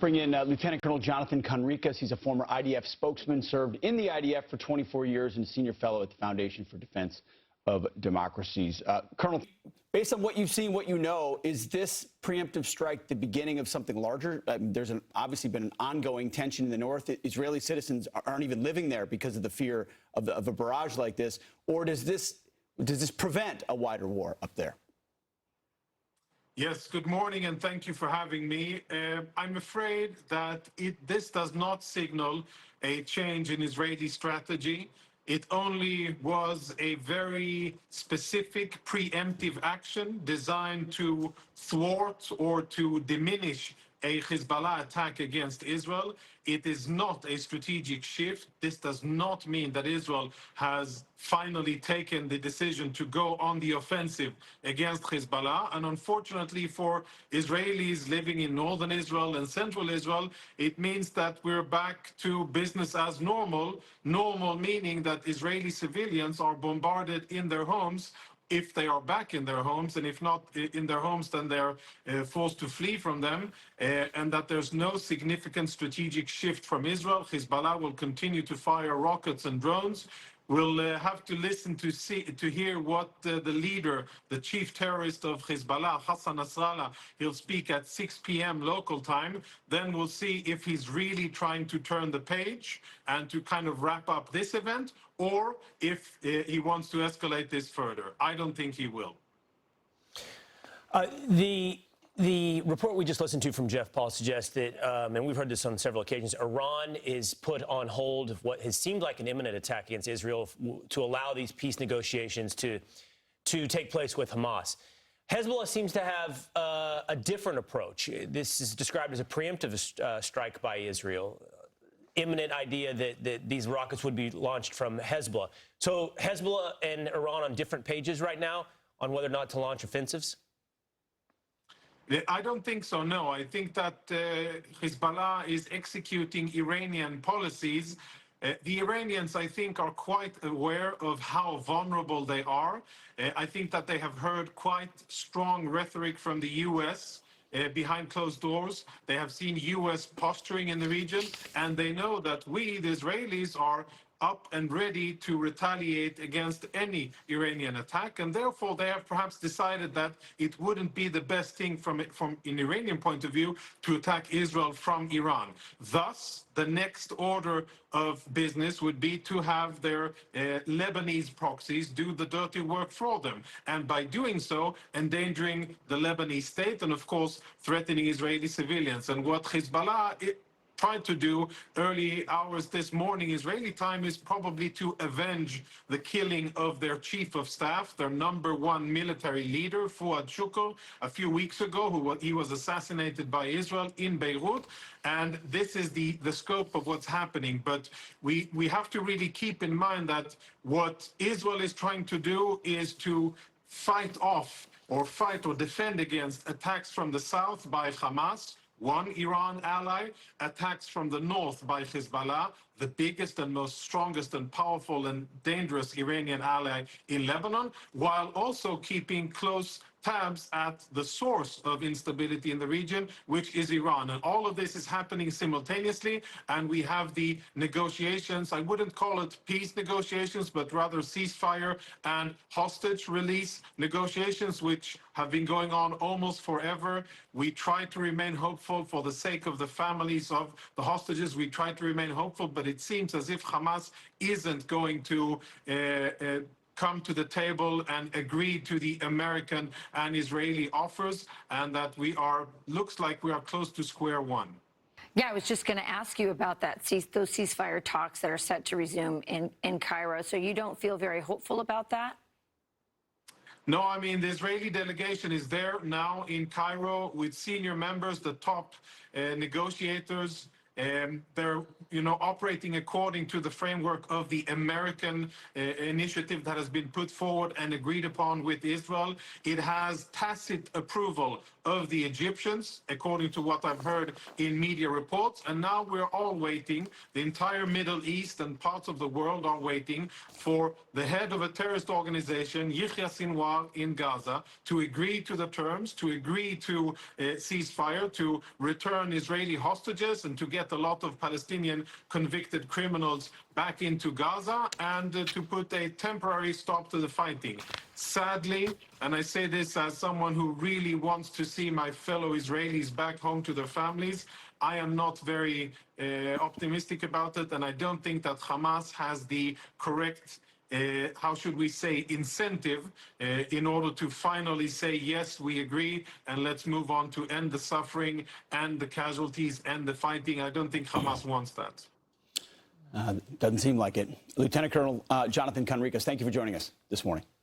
Bring in Lieutenant Colonel Jonathan Conricus. He's a former IDF spokesman, served in the IDF for 24 years, and senior fellow at the Foundation for Defense of Democracies. Colonel, based on what you've seen, what you know, is this preemptive strike the beginning of something larger? There's obviously been an ongoing tension in the north. Israeli citizens aren't even living there because of the fear of a barrage like this. Or does this prevent a wider war up there? Yes, good morning, and thank you for having me. I'm afraid that this does not signal a change in Israeli strategy. It only was a very specific preemptive action designed to thwart or to diminish a Hezbollah attack against Israel. It is not a strategic shift. This does not mean that Israel has finally taken the decision to go on the offensive against Hezbollah. And unfortunately for Israelis living in northern Israel and central Israel, it means that we're back to business as normal. Normal meaning that Israeli civilians are bombarded in their homes, if they are back in their homes, and if not in their homes, then they're forced to flee from them, and that there's no significant strategic shift from Israel. Hezbollah will continue to fire rockets and drones. We'll have to listen to hear what the leader, the chief terrorist of Hezbollah, Hassan Nasrallah, he'll speak at 6 p.m. local time. Then we'll see if he's really trying to turn the page and to kind of wrap up this event, or if he wants to escalate this further. I don't think he will. The report we just listened to from Jeff Paul suggests that, and we've heard this on several occasions, Iran is put on hold of what has seemed like an imminent attack against Israel to allow these peace negotiations to take place with Hamas. Hezbollah seems to have a different approach. This is described as a preemptive strike by Israel. Imminent idea that these rockets would be launched from Hezbollah. So Hezbollah and Iran on different pages right now on whether or not to launch offensives? I don't think so, no. I think that Hezbollah is executing Iranian policies. The Iranians, I think, are quite aware of how vulnerable they are. I think that they have heard quite strong rhetoric from the U.S. Behind closed doors. They have seen U.S. posturing in the region, and they know that we, the Israelis, are up and ready to retaliate against any Iranian attack, and therefore they have perhaps decided that it wouldn't be the best thing from an Iranian point of view to attack Israel from Iran. Thus, the next order of business would be to have their Lebanese proxies do the dirty work for them, and by doing so, endangering the Lebanese state and, of course, threatening Israeli civilians. And what Hezbollah tried to do early hours this morning, Israeli time, is probably to avenge the killing of their chief of staff, their #1 military leader, Fuad Shukr, a few weeks ago. He was assassinated by Israel in Beirut. And this is the scope of what's happening. But we have to really keep in mind that what Israel is trying to do is to fight off or defend against attacks from the south by Hamas, one Iran ally, attacks from the north by Hezbollah, the biggest and most strongest and powerful and dangerous Iranian ally in Lebanon, while also keeping close tabs at the source of instability in the region, which is Iran. And all of this is happening simultaneously, and we have the negotiations. I wouldn't call it peace negotiations, but rather ceasefire and hostage release negotiations, which have been going on almost forever. We try to remain hopeful for the sake of the families of the hostages. We try to remain hopeful, but it seems as if Hamas isn't going to come to the table and agree to the American and Israeli offers, and that looks like we are close to square one. Yeah, I was just going to ask you about that, those ceasefire talks that are set to resume in Cairo. So you don't feel very hopeful about that? No, I mean, the Israeli delegation is there now in Cairo with senior members, the top negotiators They're, operating according to the framework of the American initiative that has been put forward and agreed upon with Israel. It has tacit approval of the Egyptians, according to what I've heard in media reports. And now we're all waiting, the entire Middle East and parts of the world are waiting for the head of a terrorist organization, Yahya Sinwar, in Gaza, to agree to the terms, to agree to ceasefire, to return Israeli hostages, and to get a lot of Palestinian convicted criminals back into Gaza, and to put a temporary stop to the fighting. Sadly, and I say this as someone who really wants to see my fellow Israelis back home to their families, I am not very optimistic about it, and I don't think that Hamas has the correct how should we say, incentive in order to finally say, yes, we agree, and let's move on to end the suffering and the casualties and the fighting. I don't think Hamas wants that. Doesn't seem like it. Lieutenant Colonel Jonathan Conricus, thank you for joining us this morning.